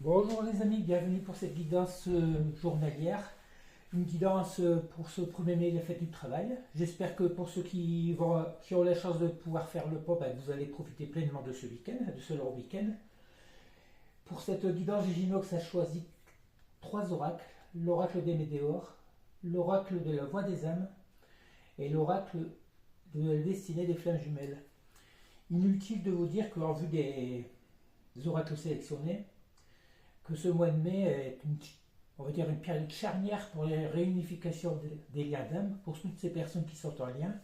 Bonjour les amis, bienvenue pour cette guidance journalière. Une guidance pour ce 1er mai, la fête du travail. J'espère que pour ceux qui ont la chance de pouvoir faire le pont, vous allez profiter pleinement de ce week-end, de ce long week-end. Pour cette guidance, Giginox a choisi 3 oracles. L'oracle des météores, l'oracle de la voix des âmes et l'oracle de la destinée des flammes jumelles. Inutile de vous dire qu'en vue des oracles sélectionnés, que ce mois de mai est on va dire une période charnière pour la réunification des liens d'âme, pour toutes ces personnes qui sont en lien,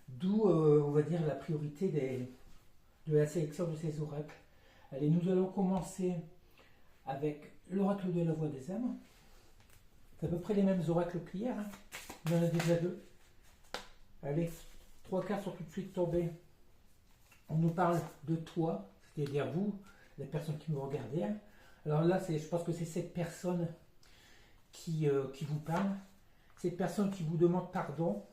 d'où on va dire la priorité de la sélection de ces oracles. Allez, nous allons commencer avec l'oracle de la voix des âmes. C'est à peu près les mêmes oracles qu'hier, hein. On en a déjà 2. Allez, 3 cartes sont tout de suite tombées. On nous parle de toi, c'est-à-dire vous, les personnes qui nous regardez, hein. Alors là, je pense que c'est cette personne qui vous parle, cette personne qui vous demande pardon,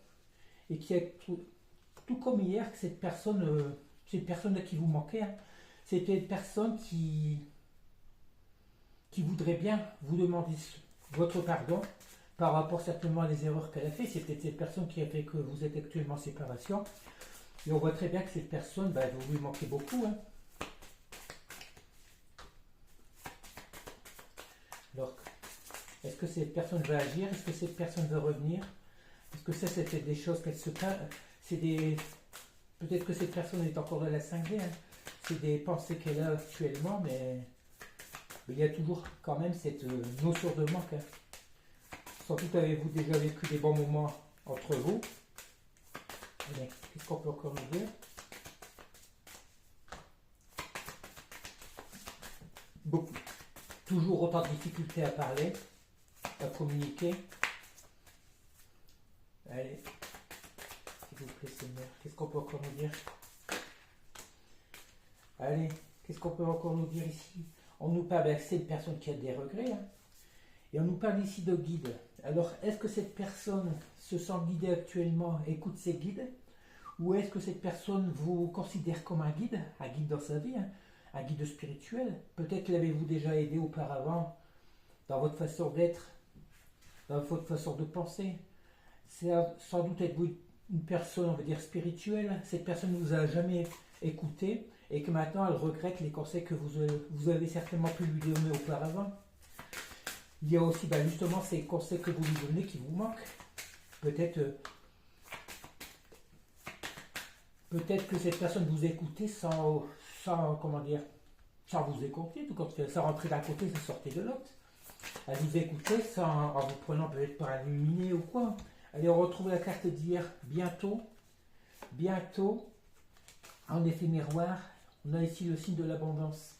et qui est tout comme hier, que cette personne à qui vous manquez, hein, c'était une personne qui voudrait bien vous demander votre pardon par rapport certainement à les erreurs qu'elle a fait. C'est peut-être cette personne qui a fait que vous êtes actuellement en séparation. Et on voit très bien que cette personne, vous lui manquez beaucoup, hein. Alors, est-ce que cette personne va agir? Est-ce que cette personne va revenir? Est-ce que ça, c'était des choses qu'elle se passe? Peut-être que cette personne est encore dans la 5D, hein. C'est des pensées qu'elle a actuellement, mais il y a toujours quand même cette notion de manque, hein. Sans doute avez-vous déjà vécu des bons moments entre vous. Allez, qu'est-ce qu'on peut encore nous dire? Beaucoup. Toujours autant de difficultés à parler, à communiquer. Allez, s'il vous plaît, Seigneur, qu'est-ce qu'on peut encore nous dire? Allez, qu'est-ce qu'on peut encore nous dire ici? On nous parle, c'est une personne qui a des regrets, hein. Et on nous parle ici de guide. Alors, est-ce que cette personne se sent guidée actuellement, écoute ses guides? Ou est-ce que cette personne vous considère comme un guide dans sa vie, hein, un guide spirituel? Peut-être l'avez-vous déjà aidé auparavant dans votre façon d'être, dans votre façon de penser. Sans doute êtes-vous une personne, on va dire, spirituelle. Cette personne ne vous a jamais écouté et que maintenant elle regrette les conseils que vous avez certainement pu lui donner auparavant. Il y a aussi justement ces conseils que vous lui donnez qui vous manquent. Peut-être que cette personne vous écoutait sans comment dire, sans vous écouter, tout comme ça rentrait d'un côté, ça sortait de l'autre. Elle vous écoutait en vous prenant peut-être par un illuminé ou quoi. Allez, on retrouve la carte d'hier, bientôt, en effet miroir, on a ici le signe de l'abondance.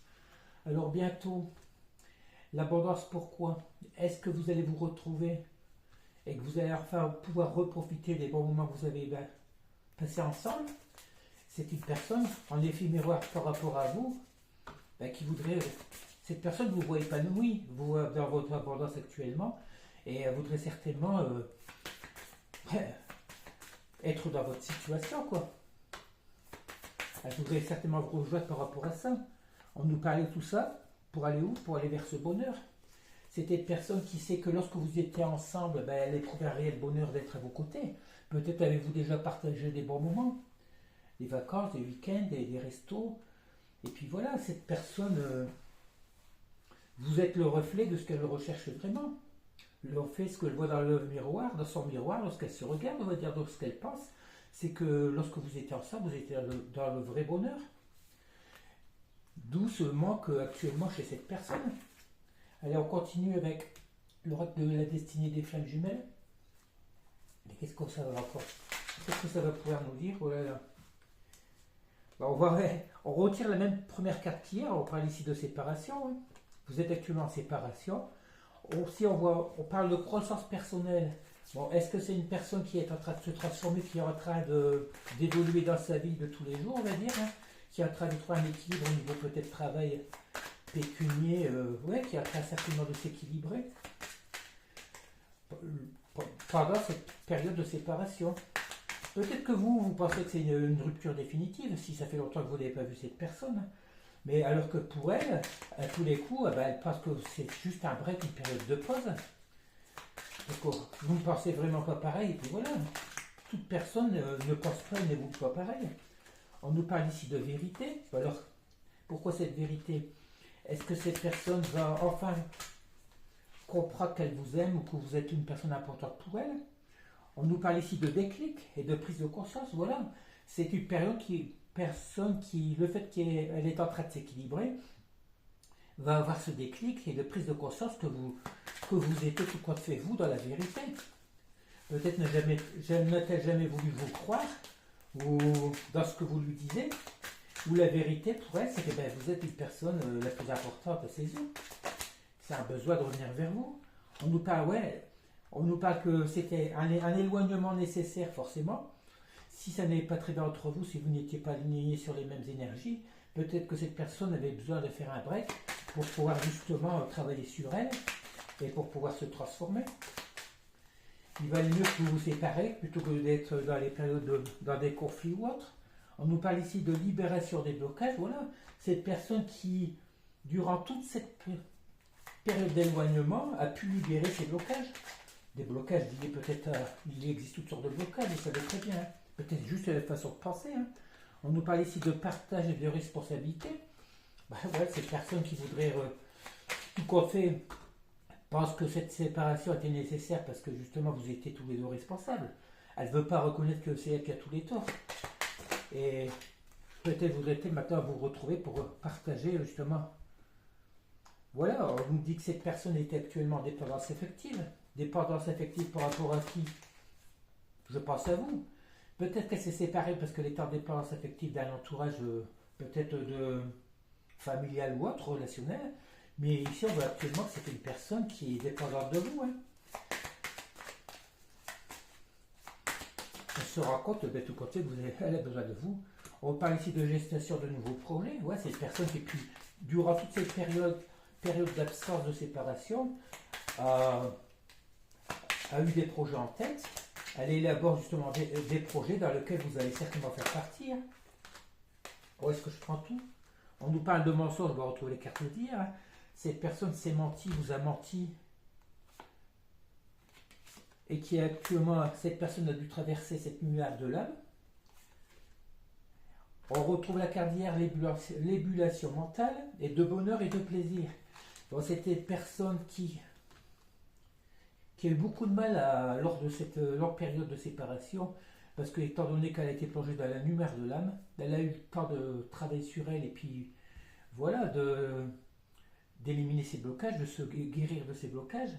Alors bientôt, l'abondance, pourquoi? Est-ce que vous allez vous retrouver et que vous allez enfin pouvoir reprofiter des bons moments que vous avez passés ensemble? C'est une personne, en effet miroir par rapport à vous, qui voudrait... Cette personne vous voit épanoui dans votre abondance actuellement, et elle voudrait certainement être dans votre situation, quoi. Elle voudrait certainement vous rejoindre par rapport à ça. On nous parlait de tout ça, pour aller où? Pour aller vers ce bonheur. C'était une personne qui sait que lorsque vous étiez ensemble, elle éprouvait un réel bonheur d'être à vos côtés. Peut-être avez-vous déjà partagé des bons moments, des vacances, des week-ends, des restos. Et puis voilà, cette personne, vous êtes le reflet de ce qu'elle recherche vraiment. Le reflet, ce qu'elle voit dans le miroir, dans son miroir, lorsqu'elle se regarde, on va dire, dans ce qu'elle pense, c'est que lorsque vous étiez ensemble, vous étiez dans le vrai bonheur. D'où ce manque actuellement chez cette personne. Allez, on continue avec l'oracle de la destinée des flammes jumelles. Mais qu'est-ce que ça va encore? Qu'est-ce que ça va pouvoir nous dire? Oh là là. On retire la même première carte qu'hier. On parle ici de séparation, hein. Vous êtes actuellement en séparation. Aussi, on parle de croissance personnelle. Bon, est-ce que c'est une personne qui est en train de se transformer, qui est en train d'évoluer dans sa vie de tous les jours, on va dire, hein, qui est en train de trouver un équilibre au niveau peut-être travail pécunier, qui est en train certainement de s'équilibrer pendant cette période de séparation. Peut-être que vous pensez que c'est une rupture définitive, si ça fait longtemps que vous n'avez pas vu cette personne. Mais alors que pour elle, à tous les coups, eh ben, elle pense que c'est juste un break, une période de pause. Donc, vous ne pensez vraiment pas pareil, et puis voilà. Toute personne ne pense pas et n'évolue pas pareil. On nous parle ici de vérité. Alors, pourquoi cette vérité? Est-ce que cette personne va enfin comprendre qu'elle vous aime ou que vous êtes une personne importante pour elle? On nous parle ici de déclic et de prise de conscience. Voilà, c'est une personne qui, le fait qu'elle est en train de s'équilibrer, va avoir ce déclic et de prise de conscience que vous êtes tout compte fait vous dans la vérité. Peut-être n'a-t-elle jamais voulu vous croire ou dans ce que vous lui disiez, ou la vérité pour elle, c'est que ben, vous êtes une personne la plus importante à ses yeux. C'est un besoin de revenir vers vous. On nous parle que c'était un éloignement nécessaire forcément. Si ça n'est pas très bien entre vous, si vous n'étiez pas alignés sur les mêmes énergies, peut-être que cette personne avait besoin de faire un break pour pouvoir justement travailler sur elle et pour pouvoir se transformer. Il valait mieux que vous vous séparez plutôt que d'être dans les périodes dans des conflits ou autres. On nous parle ici de libération des blocages. Voilà, cette personne qui, durant toute cette période d'éloignement, a pu libérer ses blocages. Des blocages liés peut-être il existe toutes sortes de blocages, vous savez très bien. Hein. Peut-être juste la façon de penser. Hein. On nous parle ici de partage et de responsabilité. Ben, ouais, cette personne qui voudrait tout compte fait pense que cette séparation était nécessaire parce que justement vous étiez tous les deux responsables. Elle ne veut pas reconnaître que c'est elle qui a tous les torts. Et peut-être voudrait-elle maintenant vous retrouver pour partager justement. Voilà, on nous dit que cette personne est actuellement en dépendance affective. Dépendance affective par rapport à qui? Je pense à vous. Peut-être qu'elle s'est séparée parce qu'elle est en dépendance affective d'un entourage peut-être de familial ou autre, relationnel. Mais ici, on voit actuellement que c'est une personne qui est dépendante de vous. Hein. On se rend compte, de tout côté, elle a besoin de vous. On parle ici de gestation de nouveaux projets. Ouais, c'est une personne qui, durant toute cette période d'absence de séparation, a eu des projets en tête. Elle élabore justement des projets dans lesquels vous allez certainement faire partie. Hein. Où est-ce que je prends tout? On nous parle de mensonges, on va retrouver les cartes de dire. Hein. Cette personne s'est menti, vous a menti, et qui actuellement, cette personne a dû traverser cette nuage de l'âme. On retrouve la carte d'hier, l'ébullition mentale, et de bonheur et de plaisir. Donc c'était une personne qui a eu beaucoup de mal lors de cette longue période de séparation, parce que étant donné qu'elle a été plongée dans la lumière de l'âme, elle a eu le temps de travailler sur elle, et puis voilà, d'éliminer ses blocages, de se guérir de ses blocages.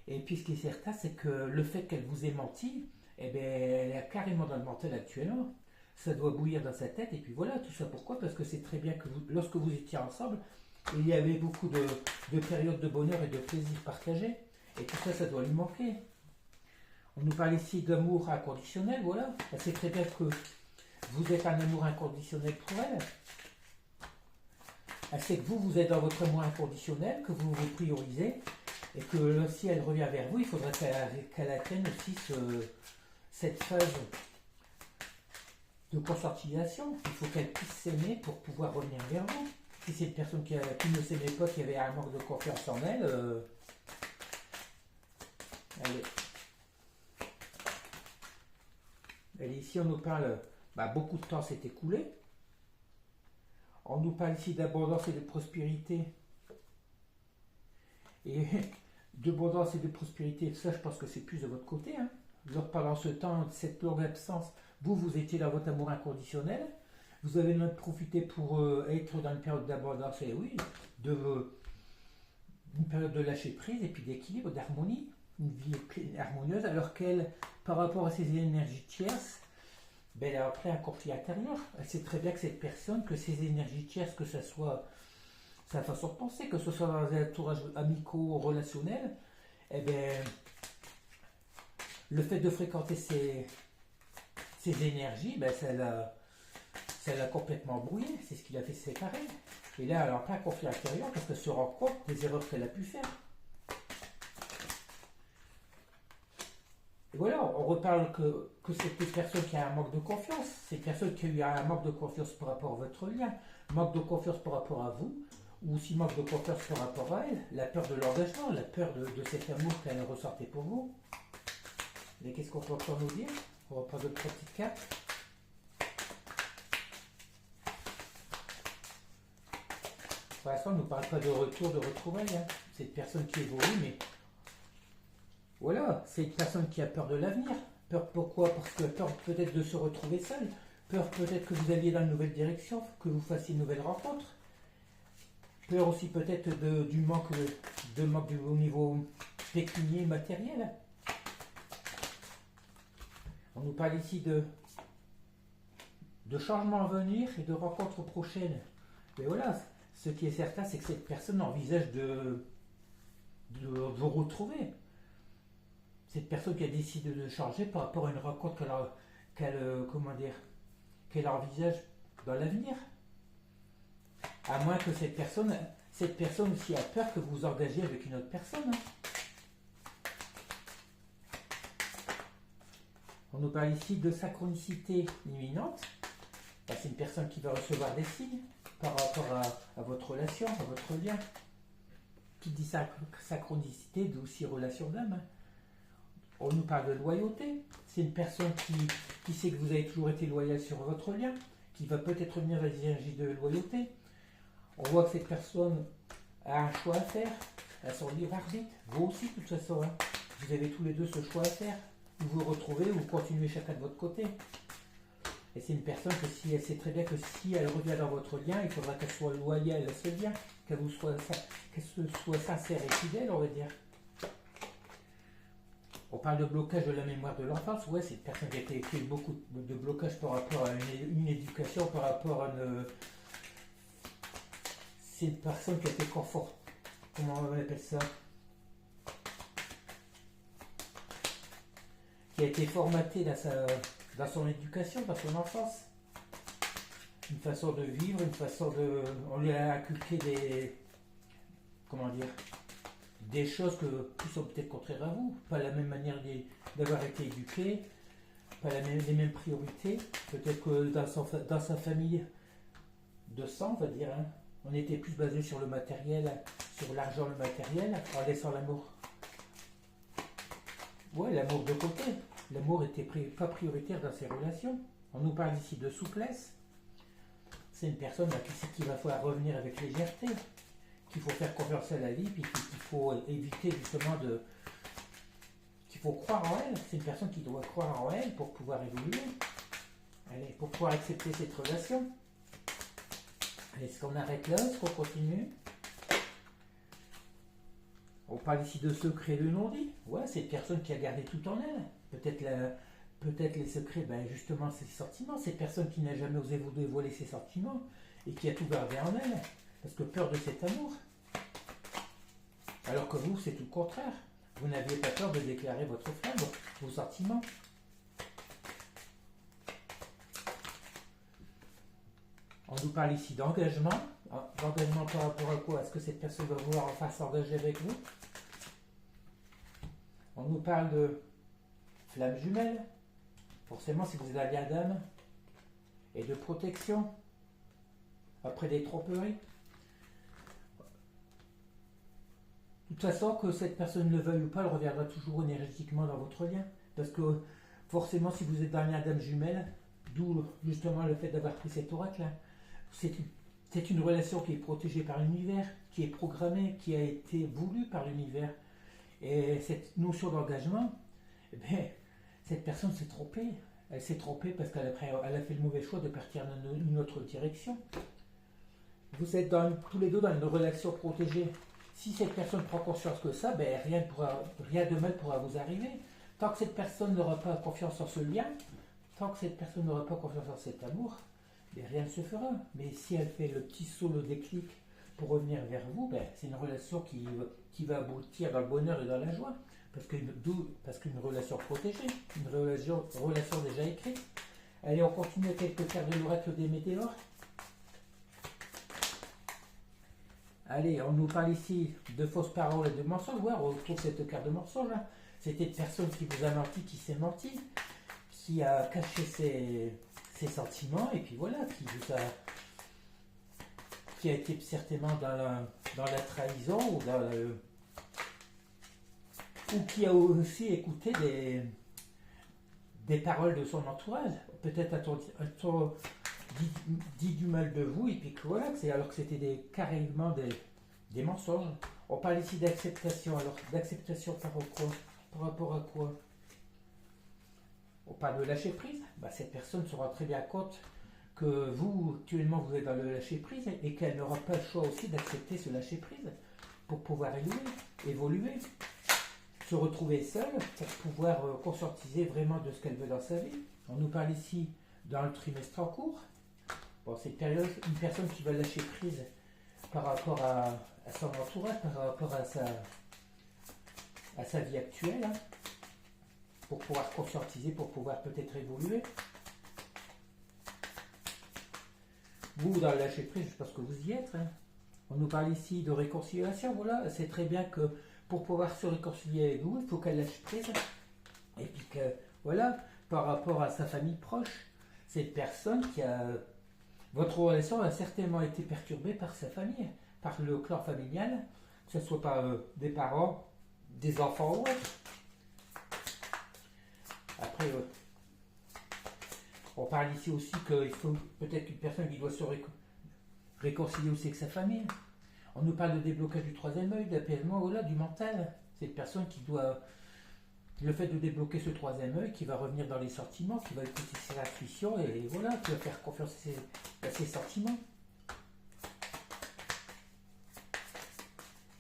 Et puis ce qui est certain, c'est que le fait qu'elle vous ait menti, eh bien, elle est carrément dans le mental actuellement. Ça doit bouillir dans sa tête, et puis voilà, tout ça pourquoi? Parce que c'est très bien que lorsque vous étiez ensemble, il y avait beaucoup de périodes de bonheur et de plaisir partagés, et tout ça, ça doit lui manquer. On nous parle ici d'amour inconditionnel, voilà. Elle sait très bien que vous êtes un amour inconditionnel pour elle. Elle sait que vous êtes dans votre amour inconditionnel, que vous vous priorisez, et que si elle revient vers vous, il faudrait qu'elle atteigne aussi cette phase de conscientisation. Il faut qu'elle puisse s'aimer pour pouvoir revenir vers vous. Si c'est une personne qui ne s'aimait pas, qui avait un manque de confiance en elle, elle ici, on nous parle, beaucoup de temps s'est écoulé. On nous parle ici d'abondance et de prospérité. Et d'abondance et de prospérité, ça je pense que c'est plus de votre côté. Hein. Pendant ce temps, cette longue absence, vous étiez dans votre amour inconditionnel. Vous avez même profité pour être dans une période d'abondance, et oui, une période de lâcher prise et puis d'équilibre, d'harmonie, une vie harmonieuse, alors qu'elle, par rapport à ses énergies tierces, elle a après un conflit intérieur. Elle sait très bien que cette personne, que ses énergies tierces, que ce soit sa façon de penser, que ce soit dans un entourage amicaux, relationnel, eh bien, le fait de fréquenter ces énergies, ça l'a complètement brouillé, c'est ce qui l'a fait se séparer. Et là, elle a plein conflit intérieur parce qu'elle se rend compte des erreurs qu'elle a pu faire. Et voilà, on reparle que c'est une personne qui a un manque de confiance, c'est une personne qui a eu un manque de confiance par rapport à votre lien, manque de confiance par rapport à vous, ou aussi manque de confiance par rapport à elle, la peur de l'engagement, la peur de cet amour qu'elle ressentait pour vous. Mais qu'est-ce qu'on peut encore nous dire? On reprend d'autres petites cartes. Pour l'instant, on ne nous parle pas de retour, de retrouvailles. Hein. C'est une personne qui évolue, mais voilà, c'est une personne qui a peur de l'avenir. Peur pourquoi? Parce que peur peut-être de se retrouver seul. Peur peut-être que vous alliez dans une nouvelle direction, que vous fassiez une nouvelle rencontre. Peur aussi peut-être du manque, au niveau pécunier, matériel. On nous parle ici de changements à venir et de rencontres prochaines. Mais voilà, ce qui est certain, c'est que cette personne envisage de vous retrouver. Cette personne qui a décidé de changer par rapport à une rencontre qu'elle envisage dans l'avenir. À moins que cette personne aussi a peur que vous vous engagiez avec une autre personne. On nous parle ici de synchronicité imminente. C'est une personne qui va recevoir des signes par rapport à votre relation, à votre lien. Qui dit synchronicité, dit aussi relation d'âme. On nous parle de loyauté. C'est une personne qui sait que vous avez toujours été loyal sur votre lien, qui va peut-être revenir à l'énergie de loyauté. On voit que cette personne a un choix à faire, à son libre arbitre. Vous aussi, de toute façon, hein. Vous avez tous les deux ce choix à faire. Vous vous retrouvez ou vous continuez chacun de votre côté. Et c'est une personne que si elle sait très bien que si elle revient dans votre lien, il faudra qu'elle soit loyale à ce lien, qu'elle soit sincère et fidèle, on va dire. On parle de blocage de la mémoire de l'enfance. Ouais, c'est une personne qui a été beaucoup de blocage par rapport à une éducation, par rapport à une. C'est une personne qui a été confort. Comment on appelle ça? Qui a été formatée dans son éducation, dans son enfance. Une façon de vivre, une façon de. On lui a inculqué des choses qui sont peut-être contraires à vous. Pas la même manière d'avoir été éduqué, pas les mêmes priorités. Peut-être que dans sa famille de sang, on va dire, hein, on était plus basé sur le matériel, sur l'argent, le matériel, en laissant l'amour. Ouais, l'amour de côté. L'amour n'était pas prioritaire dans ses relations. On nous parle ici de souplesse. C'est une personne qui sait qu'il va falloir revenir avec légèreté, qu'il faut faire confiance à la vie, puis qu'il faut éviter justement qu'il faut croire en elle. C'est une personne qui doit croire en elle pour pouvoir évoluer. Allez, pour pouvoir accepter cette relation. Est-ce qu'on arrête là? Est-ce qu'on continue? On parle ici de secrets de non-dit. Ouais, c'est une personne qui a gardé tout en elle. Peut-être les secrets, justement, ses sentiments. C'est une personne qui n'a jamais osé vous dévoiler ses sentiments et qui a tout gardé en elle. Parce que peur de cet amour. Alors que vous, c'est tout le contraire. Vous n'aviez pas peur de déclarer votre flamme, vos sentiments. On nous parle ici d'engagement. D'engagement par rapport à quoi? Est-ce que cette personne va vouloir enfin s'engager avec vous? On nous parle de flamme jumelle. Forcément, si vous êtes un lien d'âme. Et de protection. Après des tromperies. De toute façon, que cette personne le veuille ou pas, elle reviendra toujours énergétiquement dans votre lien. Parce que forcément, si vous êtes dans un lien d'âme jumelle, d'où justement le fait d'avoir pris cet oracle, hein, c'est une relation qui est protégée par l'univers, qui est programmée, qui a été voulue par l'univers. Et cette notion d'engagement, cette personne s'est trompée. Elle s'est trompée parce qu'elle a fait le mauvais choix de partir dans une autre direction. Vous êtes tous les deux dans une relation protégée. Si cette personne prend conscience que ça, rien de mal pourra vous arriver. Tant que cette personne n'aura pas confiance en ce lien, tant que cette personne n'aura pas confiance en cet amour, rien ne se fera. Mais si elle fait le petit saut, le déclic pour revenir vers vous, c'est une relation qui va aboutir dans le bonheur et dans la joie. Parce qu'une relation protégée, une relation déjà écrite. Allez, on continue avec quelques cartes de l'oracle des météores. Allez, on nous parle ici de fausses paroles et de mensonges. Ouais, on retrouve cette carte de mensonge. Hein. C'était une personne qui vous a menti, qui s'est menti, qui a caché ses sentiments, et puis voilà, qui a été certainement dans la trahison ou qui a aussi écouté des paroles de son entourage. Peut-être dit du mal de vous, et puis que voilà, alors que c'était carrément des mensonges. On parle ici d'acceptation. Alors, d'acceptation par rapport à quoi? On parle de lâcher prise. Cette personne se rend très bien compte que vous, actuellement, vous êtes dans le lâcher prise et qu'elle n'aura pas le choix aussi d'accepter ce lâcher prise pour pouvoir évoluer, se retrouver seule, pour pouvoir conscientiser vraiment de ce qu'elle veut dans sa vie. On nous parle ici dans le trimestre en cours. Bon, c'est une personne qui va lâcher prise par rapport à son entourage, par rapport à sa vie actuelle, hein, pour pouvoir conscientiser, pour pouvoir peut-être évoluer. Vous, dans le lâcher prise, je pense que vous y êtes. Hein. On nous parle ici de réconciliation. Voilà, c'est très bien que pour pouvoir se réconcilier avec vous, il faut qu'elle lâche prise. Et puis que, voilà, par rapport à sa famille proche, cette personne votre relation a certainement été perturbée par sa famille, par le clan familial, que ce soit par des parents, des enfants ou autres. Après, on parle ici aussi qu'il faut peut-être une personne qui doit se réconcilier aussi avec sa famille. On nous parle de déblocage du troisième œil, d'apaisement, voilà, du mental. C'est une personne qui doit... Le fait de débloquer ce troisième œil, qui va revenir dans les sentiments, qui va écouter ses intuitions, et voilà, qui va faire confiance à ses sentiments.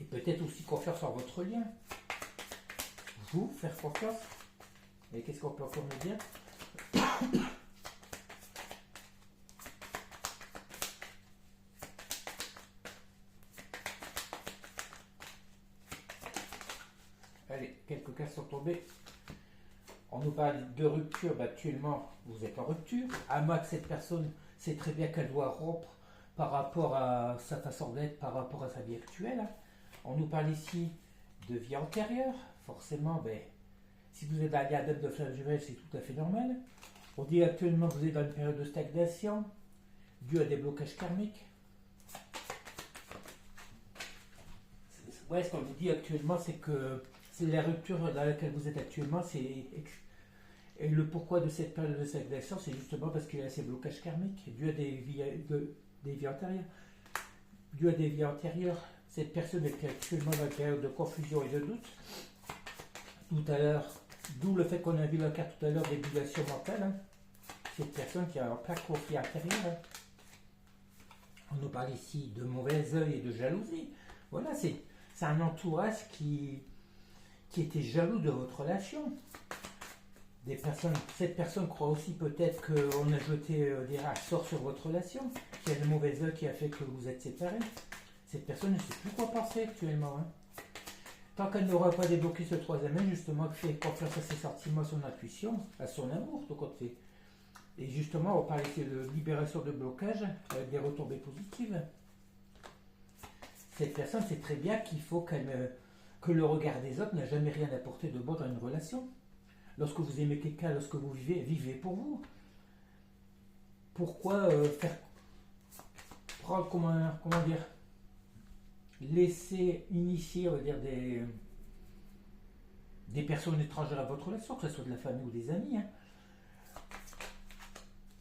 Et peut-être aussi confiance en votre lien. Vous, faire confiance. Et qu'est-ce qu'on peut encore me dire? Allez, quelques cas sont tombés. On nous parle de rupture. Actuellement, vous êtes en rupture. À moins que cette personne sait très bien qu'elle doit rompre par rapport à sa façon d'être, par rapport à sa vie actuelle. On nous parle ici de vie antérieure. Forcément, si vous êtes dans un diadème de flamme jumelle, c'est tout à fait normal. On dit actuellement que vous êtes dans une période de stagnation, due à des blocages karmiques. Ouais, ce qu'on vous dit actuellement, c'est que c'est la rupture dans laquelle vous êtes actuellement, et le pourquoi de cette période de stagnation, c'est justement parce qu'il y a ces blocages karmiques, dû à des vies antérieures. Dû à des vies antérieures, cette personne est actuellement dans une période de confusion et de doute. Tout à l'heure, d'où le fait qu'on a vu la carte tout à l'heure d'ébullition mentale. Hein. Cette personne qui a un plein conflit intérieur. Hein. On nous parle ici de mauvais œil et de jalousie. Voilà, c'est un entourage qui était jaloux de votre relation. Cette personne croit aussi peut-être qu'on a jeté des sorts sur votre relation, qu'il y a le mauvais œil qui a fait que vous êtes séparés. Cette personne ne sait plus quoi penser actuellement. Hein. Tant qu'elle n'aura pas débloqué ce troisième œil, justement, elle fait confiance à ses sentiments, à son intuition, à son amour, tout compte fait. Et justement, on parle ici de libération de blocage avec des retombées positives. Cette personne sait très bien qu'il faut que le regard des autres n'a jamais rien apporté de bon dans une relation. Lorsque vous aimez quelqu'un, lorsque vous vivez pour vous. Pourquoi prendre, comment dire, laisser initier, on va dire, des personnes étrangères à votre relation, que ce soit de la famille ou des amis. Hein.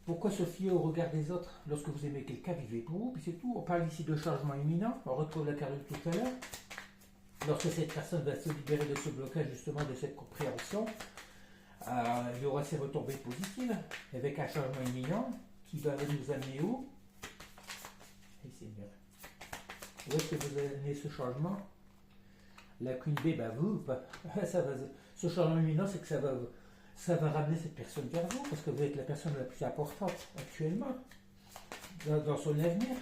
Pourquoi se fier au regard des autres? Lorsque vous aimez quelqu'un, vivez pour vous, puis c'est tout. On parle ici de changement imminent, on retrouve la carte de tout à l'heure. Lorsque cette personne va se libérer de ce blocage, justement, de cette compréhension, il y aura ces retombées positives, avec un changement imminent, qui va nous amener où? Et c'est bien. Où est-ce que vous amenez ce changement? La Queen B, ce changement imminent, c'est que ça va ramener cette personne vers vous, parce que vous êtes la personne la plus importante actuellement dans son avenir.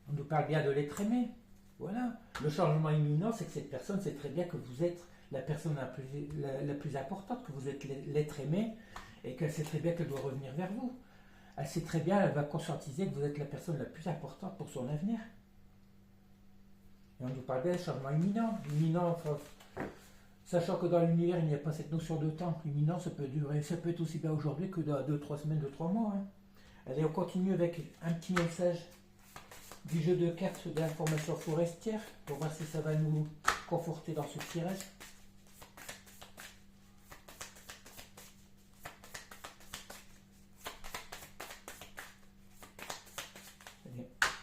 On nous parle bien de l'être aimé. Voilà. Le changement imminent, c'est que cette personne sait très bien que vous êtes la personne la plus importante, que vous êtes l'être aimé, et qu'elle sait très bien qu'elle doit revenir vers vous. Elle sait très bien, elle va conscientiser que vous êtes la personne la plus importante pour son avenir. Et on nous parle d'un changement imminent. Imminent, enfin, sachant que dans l'univers, il n'y a pas cette notion de temps. Imminent, ça peut durer, ça peut être aussi bien aujourd'hui que dans 2-3 semaines, 2-3 mois. Hein. Allez, on continue avec un petit message du jeu de cartes de l'information forestière pour voir si ça va nous conforter dans ce tirage.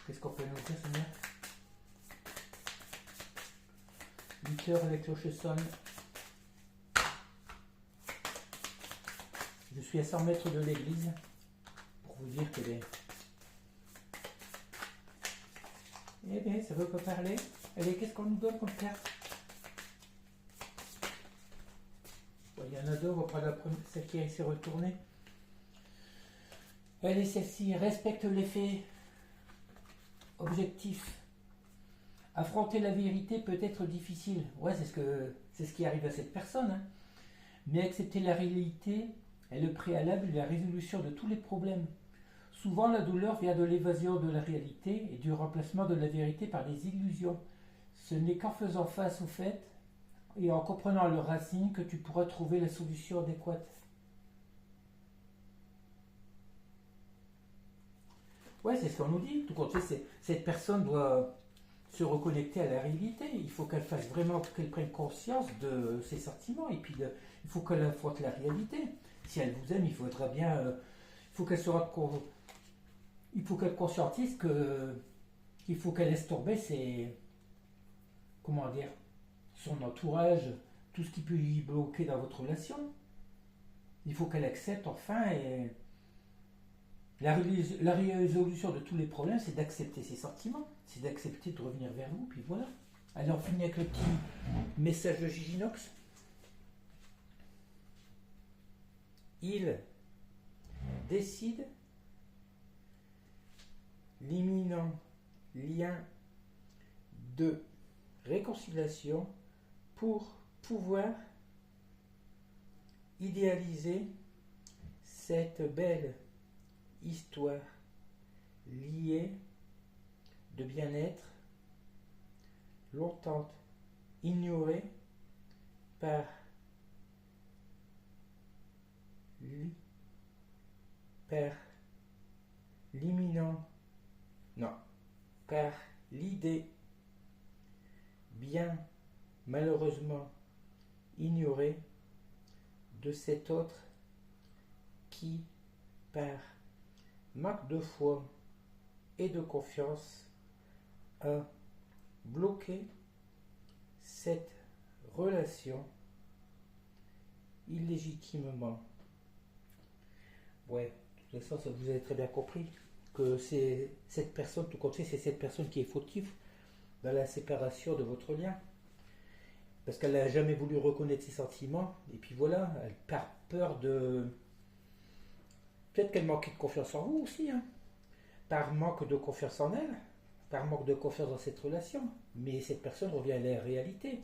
Qu'est-ce qu'on peut nous dire, Seigneur? 8 heures, les cloches sonnent. Je suis à 100 mètres de l'église pour vous dire que les... Eh bien, ça veut pas parler. Allez, qu'est-ce qu'on nous donne comme carte? Bon, il y en a deux, on va prendre la première, celle qui s'est retournée. Allez, celle-ci, respecte les faits. Objectif. Affronter la vérité peut être difficile. Ouais, c'est ce qui arrive à cette personne. Hein. Mais accepter la réalité est le préalable de la résolution de tous les problèmes. Souvent, la douleur vient de l'évasion de la réalité et du remplacement de la vérité par des illusions. Ce n'est qu'en faisant face aux faits et en comprenant leurs racines que tu pourras trouver la solution adéquate. Ouais, c'est ce qu'on nous dit. Tout compte fait, cette personne doit se reconnecter à la réalité. Il faut qu'elle fasse vraiment, qu'elle prenne conscience de ses sentiments. Et puis, il faut qu'elle affronte la réalité. Si elle vous aime, il faudra bien... il faut qu'elle se rende compte... Il faut qu'elle conscientise qu'il faut qu'elle laisse tomber comment dire, son entourage, tout ce qui peut y bloquer dans votre relation. Il faut qu'elle accepte enfin et... La résolution de tous les problèmes, c'est d'accepter ses sentiments, c'est d'accepter de revenir vers vous, puis voilà. Allez, on finit avec le petit message de Giginox. Il décide l'imminent lien de réconciliation pour pouvoir idéaliser cette belle histoire liée de bien-être longtemps ignorée par l'imminent, non, par l'idée bien malheureusement ignorée de cet autre qui, par manque de foi et de confiance, a bloqué cette relation illégitimement. Ouais, de toute façon, vous avez très bien compris que c'est cette personne, tout compte fait, c'est cette personne qui est fautive dans la séparation de votre lien. Parce qu'elle n'a jamais voulu reconnaître ses sentiments, et puis voilà, elle par peur de... Peut-être qu'elle manquait de confiance en vous aussi, hein. Par manque de confiance en elle, par manque de confiance dans cette relation. Mais cette personne revient à la réalité.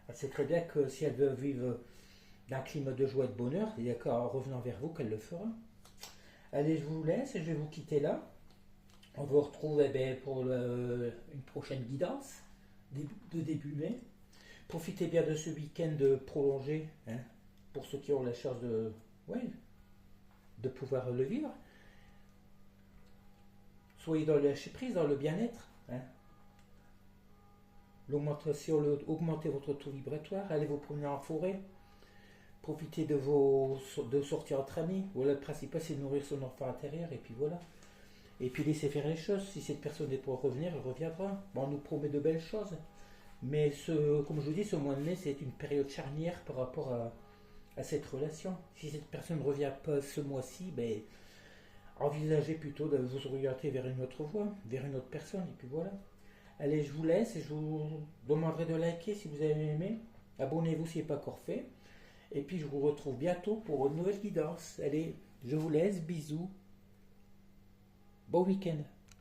Elle sait très bien que si elle veut vivre d'un climat de joie et de bonheur, il n'y a qu'en revenant vers vous qu'elle le fera. Allez, je vous laisse et je vais vous quitter là. On vous retrouve pour une prochaine guidance de début mai. Profitez bien de ce week-end prolongé, hein, pour ceux qui ont la chance de pouvoir le vivre. Soyez dans le lâcher prise, dans le bien-être. Hein. Augmentez votre taux vibratoire, allez vous promener en forêt. Profitez de sortir entre amis. Voilà, le principal, c'est de nourrir son enfant intérieur, et puis voilà. Et puis laissez faire les choses. Si cette personne est pour revenir, elle reviendra. Bon, on nous promet de belles choses. Mais comme je vous dis, ce mois de mai, c'est une période charnière par rapport à cette relation. Si cette personne ne revient pas ce mois-ci, envisagez plutôt de vous orienter vers une autre voie, vers une autre personne, et puis voilà. Allez, je vous laisse et je vous demanderai de liker si vous avez aimé. Abonnez-vous si ce n'est pas encore fait. Et puis je vous retrouve bientôt pour une nouvelle guidance. Allez, je vous laisse, bisous. Bon week-end.